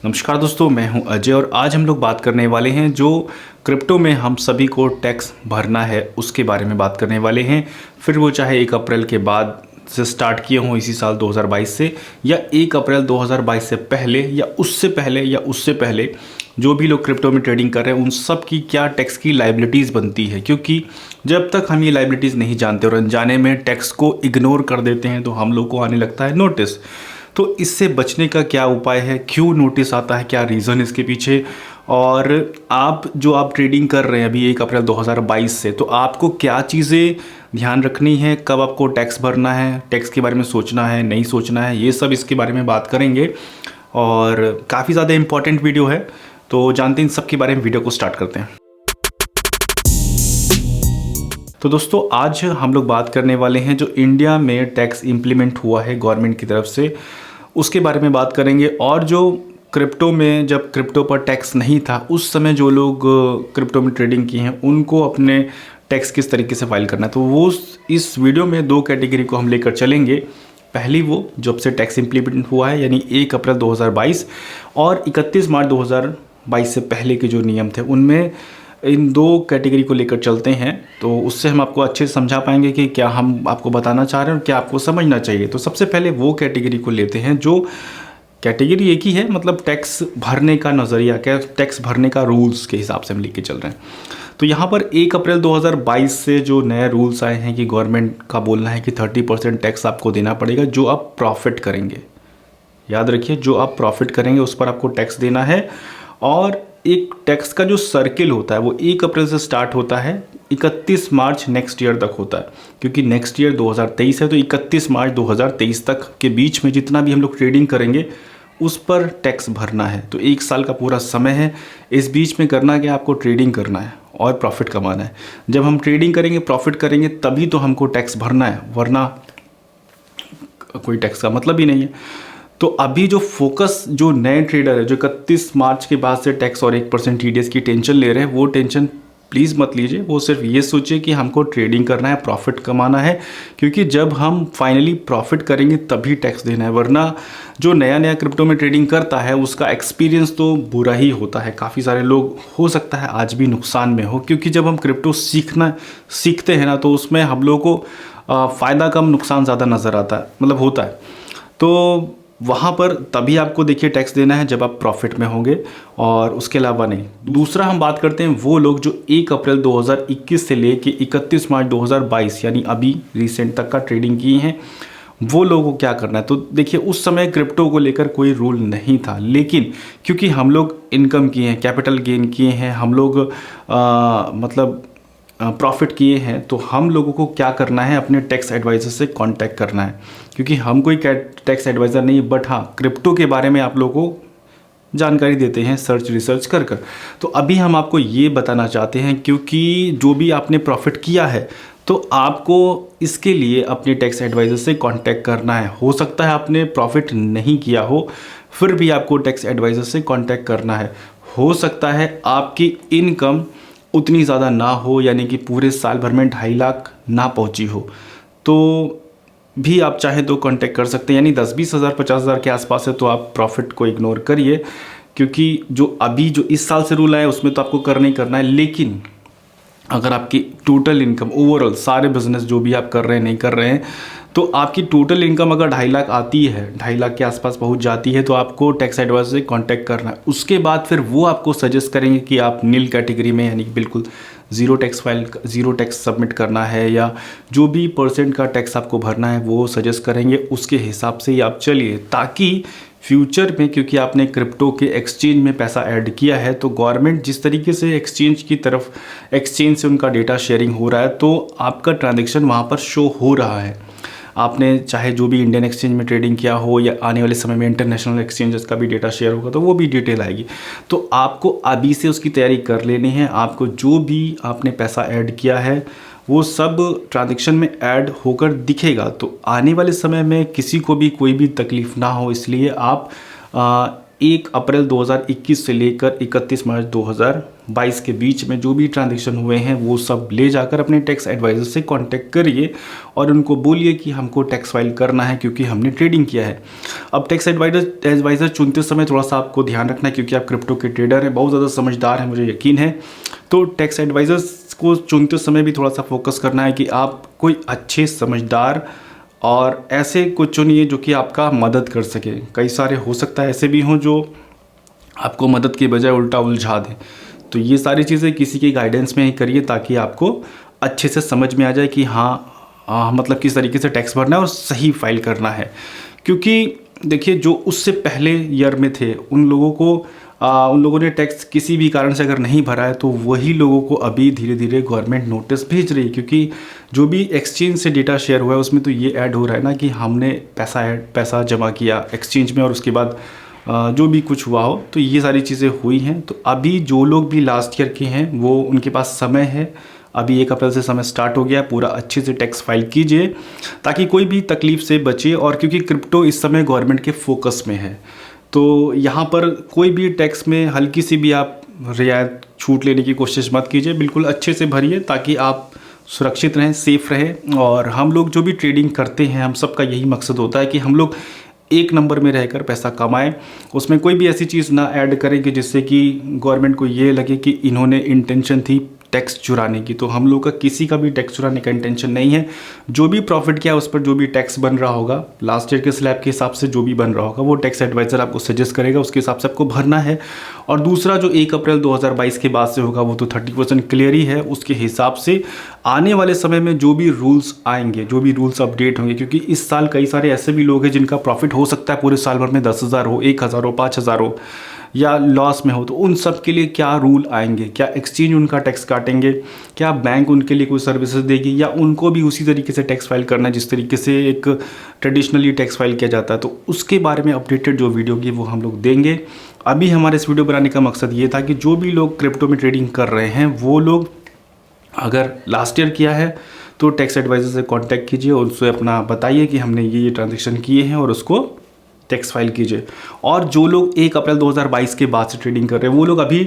नमस्कार दोस्तों, मैं हूं अजय और आज हम लोग बात करने वाले हैं जो क्रिप्टो में हम सभी को टैक्स भरना है उसके बारे में बात करने वाले हैं। फिर वो चाहे 1 अप्रैल के बाद से स्टार्ट किए हों इसी साल 2022 से, या 1 अप्रैल 2022 से पहले या उससे पहले या उससे पहले, जो भी लोग क्रिप्टो में ट्रेडिंग कर रहे हैं उन सब की क्या टैक्स की लाइबिलिटीज़ बनती है। क्योंकि जब तक हम ये लाइबिलिटीज़ नहीं जानते और अनजाने में टैक्स को इग्नोर कर देते हैं तो हम लोग को आने लगता है नोटिस। तो इससे बचने का क्या उपाय है, क्यों नोटिस आता है, क्या रीज़न इसके पीछे, और आप ट्रेडिंग कर रहे हैं अभी 1 अप्रैल 2022 से, तो आपको क्या चीज़ें ध्यान रखनी है, कब आपको टैक्स भरना है, टैक्स के बारे में सोचना है नहीं सोचना है, ये सब इसके बारे में बात करेंगे। और काफ़ी ज़्यादा इम्पॉर्टेंट वीडियो है, तो जानते हैं इन सब के बारे में। वीडियो को स्टार्ट करते हैं। तो दोस्तों, आज हम लोग बात करने वाले हैं जो इंडिया में टैक्स इम्प्लीमेंट हुआ है गवर्नमेंट की तरफ से, उसके बारे में बात करेंगे। और जो क्रिप्टो में, जब क्रिप्टो पर टैक्स नहीं था उस समय जो लोग क्रिप्टो में ट्रेडिंग किए हैं उनको अपने टैक्स किस तरीके से फाइल करना है, तो वो इस वीडियो में 2 कैटेगरी को हम लेकर चलेंगे। पहली वो जब से टैक्स इम्प्लीमेंट हुआ है यानी 1 अप्रैल 2022 और 31 मार्च 2022 से पहले के जो नियम थे, उनमें इन 2 कैटेगरी को लेकर चलते हैं। तो उससे हम आपको अच्छे से समझा पाएंगे कि क्या हम आपको बताना चाह रहे हैं और क्या आपको समझना चाहिए। तो सबसे पहले वो कैटेगरी को लेते हैं जो कैटेगरी एक ही है, मतलब टैक्स भरने का नज़रिया, क्या टैक्स भरने का रूल्स के हिसाब से हम लेके चल रहे हैं। तो यहाँ पर 1 अप्रैल 2022 से जो नए रूल्स आए हैं कि गवर्नमेंट का बोलना है कि 30% टैक्स आपको देना पड़ेगा जो आप प्रॉफिट करेंगे। याद रखिए, जो आप प्रॉफिट करेंगे उस पर आपको टैक्स देना है। और एक टैक्स का जो सर्किल होता है वो 1 अप्रैल से स्टार्ट होता है, 31 मार्च नेक्स्ट ईयर तक होता है। क्योंकि नेक्स्ट ईयर 2023 है, तो 31 मार्च 2023 तक के बीच में जितना भी हम लोग ट्रेडिंग करेंगे उस पर टैक्स भरना है। तो 1 साल का पूरा समय है। इस बीच में करना क्या, आपको ट्रेडिंग करना है और प्रॉफिट कमाना है। जब हम ट्रेडिंग करेंगे, प्रॉफिट करेंगे, तभी तो हमको टैक्स भरना है, वरना कोई टैक्स का मतलब ही नहीं है। तो अभी जो फोकस, जो नए ट्रेडर है जो 31 मार्च के बाद से टैक्स और 1% TDS की टेंशन ले रहे हैं, वो टेंशन प्लीज़ मत लीजिए। वो सिर्फ ये सोचिए कि हमको ट्रेडिंग करना है, प्रॉफिट कमाना है। क्योंकि जब हम फाइनली प्रॉफिट करेंगे तभी टैक्स देना है, वरना जो नया नया क्रिप्टो में ट्रेडिंग करता है उसका एक्सपीरियंस तो बुरा ही होता है। काफ़ी सारे लोग, हो सकता है आज भी नुकसान में हो, क्योंकि जब हम क्रिप्टो सीखते हैं ना, तो उसमें हम लोग को फ़ायदा कम नुकसान ज़्यादा नज़र आता है, मतलब होता है। तो वहाँ पर तभी आपको देखिए टैक्स देना है जब आप प्रॉफिट में होंगे, और उसके अलावा नहीं। दूसरा हम बात करते हैं वो लोग जो 1 अप्रैल 2021 से लेके 31 मार्च 2022 यानी अभी रिसेंट तक का ट्रेडिंग किए हैं, वो लोगों को क्या करना है। तो देखिए, उस समय क्रिप्टो को लेकर कोई रूल नहीं था, लेकिन क्योंकि हम लोग इनकम किए हैं, कैपिटल गेन किए हैं, हम लोग मतलब प्रॉफिट किए हैं, तो हम लोगों को क्या करना है, अपने टैक्स एडवाइज़र से कांटेक्ट करना है। क्योंकि हम कोई टैक्स एडवाइज़र नहीं, बट हाँ, क्रिप्टो के बारे में आप लोगों को जानकारी देते हैं रिसर्च कर कर। तो अभी हम आपको ये बताना चाहते हैं, क्योंकि जो भी आपने प्रॉफिट किया है तो आपको इसके लिए अपने टैक्स एडवाइज़र से कांटेक्ट करना है। हो सकता है आपने प्रॉफिट नहीं किया हो, फिर भी आपको टैक्स एडवाइज़र से कांटेक्ट करना है। हो सकता है आपकी इनकम उतनी ज़्यादा ना हो, यानी कि पूरे साल भर में 2.5 लाख ना पहुंची हो, तो भी आप चाहे तो कांटेक्ट कर सकते हैं। यानी 10-20 हज़ार 50 हज़ार के आसपास है तो आप प्रॉफिट को इग्नोर करिए, क्योंकि जो इस साल से रूल आया उसमें तो आपको करना ही करना है। लेकिन अगर आपकी टोटल इनकम, ओवरऑल सारे बिजनेस जो भी आप कर रहे हैं नहीं कर रहे हैं, तो आपकी टोटल इनकम अगर 2.5 लाख आती है, 2.5 लाख के आसपास पहुंच जाती है, तो आपको टैक्स एडवाइजर से कांटेक्ट करना है। उसके बाद फिर वो आपको सजेस्ट करेंगे कि आप नील कैटेगरी में, यानी कि बिल्कुल ज़ीरो टैक्स सबमिट करना है, या जो भी % का टैक्स आपको भरना है वो सजेस्ट करेंगे। उसके हिसाब से ही आप चलिए, ताकि फ्यूचर में, क्योंकि आपने क्रिप्टो के एक्सचेंज में पैसा ऐड किया है, तो गवर्नमेंट जिस तरीके से एक्सचेंज से उनका डेटा शेयरिंग हो रहा है, तो आपका ट्रांजैक्शन वहाँ पर शो हो रहा है। आपने चाहे जो भी इंडियन एक्सचेंज में ट्रेडिंग किया हो, या आने वाले समय में इंटरनेशनल एक्सचेंजेस का भी डेटा शेयर होगा, तो वो भी डिटेल आएगी। तो आपको अभी से उसकी तैयारी कर लेनी है। आपको जो भी आपने पैसा ऐड किया है वो सब ट्रांजैक्शन में ऐड होकर दिखेगा, तो आने वाले समय में किसी को भी कोई भी तकलीफ़ ना हो, इसलिए आप 1 अप्रैल 2021 से लेकर 31 मार्च 2022 के बीच में जो भी ट्रांजैक्शन हुए हैं वो सब ले जाकर अपने टैक्स एडवाइज़र से कांटेक्ट करिए और उनको बोलिए कि हमको टैक्स फाइल करना है क्योंकि हमने ट्रेडिंग किया है। अब टैक्स एडवाइज़र चुनते समय थोड़ा सा आपको ध्यान रखना है क्योंकि आप क्रिप्टो के ट्रेडर हैं, बहुत ज़्यादा समझदार हैं, मुझे यकीन है। तो टैक्स एडवाइज़र्स को चुनते समय भी थोड़ा सा फोकस करना है कि आप कोई अच्छे समझदार और ऐसे को चुनिए जो कि आपका मदद कर सके। कई सारे हो सकता है ऐसे भी हों जो आपको मदद के बजाय उल्टा उलझा दें। तो ये सारी चीज़ें किसी के गाइडेंस में ही करिए ताकि आपको अच्छे से समझ में आ जाए कि हाँ मतलब किस तरीके से टैक्स भरना है और सही फाइल करना है। क्योंकि देखिए जो उससे पहले ईयर में थे उन लोगों ने टैक्स किसी भी कारण से अगर नहीं भरा है तो वही लोगों को अभी धीरे धीरे गवर्नमेंट नोटिस भेज रही है। क्योंकि जो भी एक्सचेंज से डेटा शेयर हुआ है उसमें तो ये ऐड हो रहा है ना कि हमने पैसा जमा किया एक्सचेंज में और उसके बाद जो भी कुछ हुआ हो, तो ये सारी चीज़ें हुई हैं। तो अभी जो लोग भी लास्ट ईयर के हैं वो उनके पास समय है, अभी 1 अप्रैल से समय स्टार्ट हो गया, पूरा अच्छे से टैक्स फाइल कीजिए ताकि कोई भी तकलीफ से बचे। और क्योंकि क्रिप्टो इस समय गवर्नमेंट के फोकस में है तो यहाँ पर कोई भी टैक्स में हल्की सी भी आप रियायत छूट लेने की कोशिश मत कीजिए, बिल्कुल अच्छे से भरिए ताकि आप सुरक्षित रहें, सेफ रहें। और हम लोग जो भी ट्रेडिंग करते हैं हम सबका यही मकसद होता है कि हम लोग एक नंबर में रहकर पैसा कमाएं, उसमें कोई भी ऐसी चीज़ ना ऐड करें कि जिससे कि गवर्नमेंट को ये लगे कि इन्होंने इंटेंशन थी टैक्स चुराने की। तो हम लोग का किसी का भी टैक्स चुराने का इंटेंशन नहीं है। जो भी प्रॉफिट किया उस पर जो भी टैक्स बन रहा होगा लास्ट ईयर के स्लैब के हिसाब से जो भी बन रहा होगा वो टैक्स एडवाइज़र आपको सजेस्ट करेगा, उसके हिसाब से आपको भरना है। और दूसरा जो 1 अप्रैल 2022 के बाद से होगा वो तो 30% क्लियर ही है। उसके हिसाब से आने वाले समय में जो भी रूल्स आएंगे, जो भी रूल्स अपडेट होंगे, क्योंकि इस साल कई सारे ऐसे भी लोग हैं जिनका प्रॉफिट हो सकता है पूरे साल भर में 10,000 हो, 1,000 हो, 5,000 हो या लॉस में हो, तो उन सब के लिए क्या रूल आएंगे, क्या एक्सचेंज उनका टैक्स काटेंगे, क्या बैंक उनके लिए कोई सर्विसेज देगी या उनको भी उसी तरीके से टैक्स फाइल करना है जिस तरीके से एक ट्रेडिशनली टैक्स फाइल किया जाता है। तो उसके बारे में अपडेटेड जो वीडियो होगी वो हम लोग देंगे। अभी हमारे इस वीडियो बनाने का मकसद ये था कि जो भी लोग क्रिप्टो में ट्रेडिंग कर रहे हैं वो लोग अगर लास्ट ईयर किया है तो टैक्स एडवाइज़र से कांटेक्ट कीजिए और उससे अपना बताइए कि हमने ये ट्रांजैक्शन किए हैं और उसको टैक्स फाइल कीजिए। और जो लोग 1 अप्रैल 2022 के बाद से ट्रेडिंग कर रहे हैं वो लोग अभी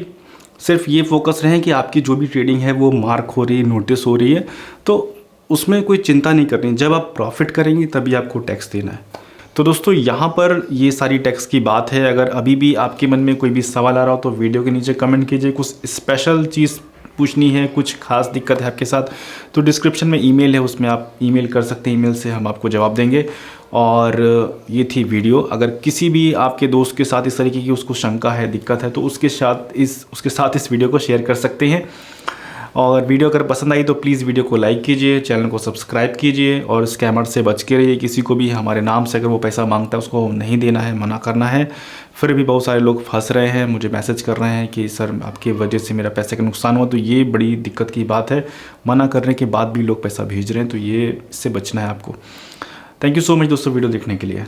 सिर्फ ये फोकस रहें कि आपकी जो भी ट्रेडिंग है वो मार्क हो रही है, नोटिस हो रही है, तो उसमें कोई चिंता नहीं करनी। जब आप प्रॉफिट करेंगे तभी आपको टैक्स देना है। तो दोस्तों यहाँ पर ये सारी टैक्स की बात है। अगर अभी भी आपके मन में कोई भी सवाल आ रहा हो तो वीडियो के नीचे कमेंट कीजिए। कुछ स्पेशल चीज़ पूछनी है, कुछ खास दिक्कत है आपके साथ तो डिस्क्रिप्शन में ईमेल है, उसमें आप ईमेल कर सकते हैं, ईमेल से हम आपको जवाब देंगे। और ये थी वीडियो। अगर किसी भी आपके दोस्त के साथ इस तरीके की उसको शंका है, दिक्कत है तो उसके साथ इस वीडियो को शेयर कर सकते हैं। और वीडियो अगर पसंद आई तो प्लीज़ वीडियो को लाइक कीजिए, चैनल को सब्सक्राइब कीजिए और स्कैमर से बच के रहिए। किसी को भी हमारे नाम से अगर वो पैसा मांगता है उसको नहीं देना है, मना करना है। फिर भी बहुत सारे लोग फंस रहे हैं, मुझे मैसेज कर रहे हैं कि सर आपकी वजह से मेरा पैसे का नुकसान हुआ, तो ये बड़ी दिक्कत की बात है। मना करने के बाद भी लोग पैसा भेज रहे हैं, तो ये इससे बचना है आपको। थैंक यू सो मच दोस्तों वीडियो देखने के लिए।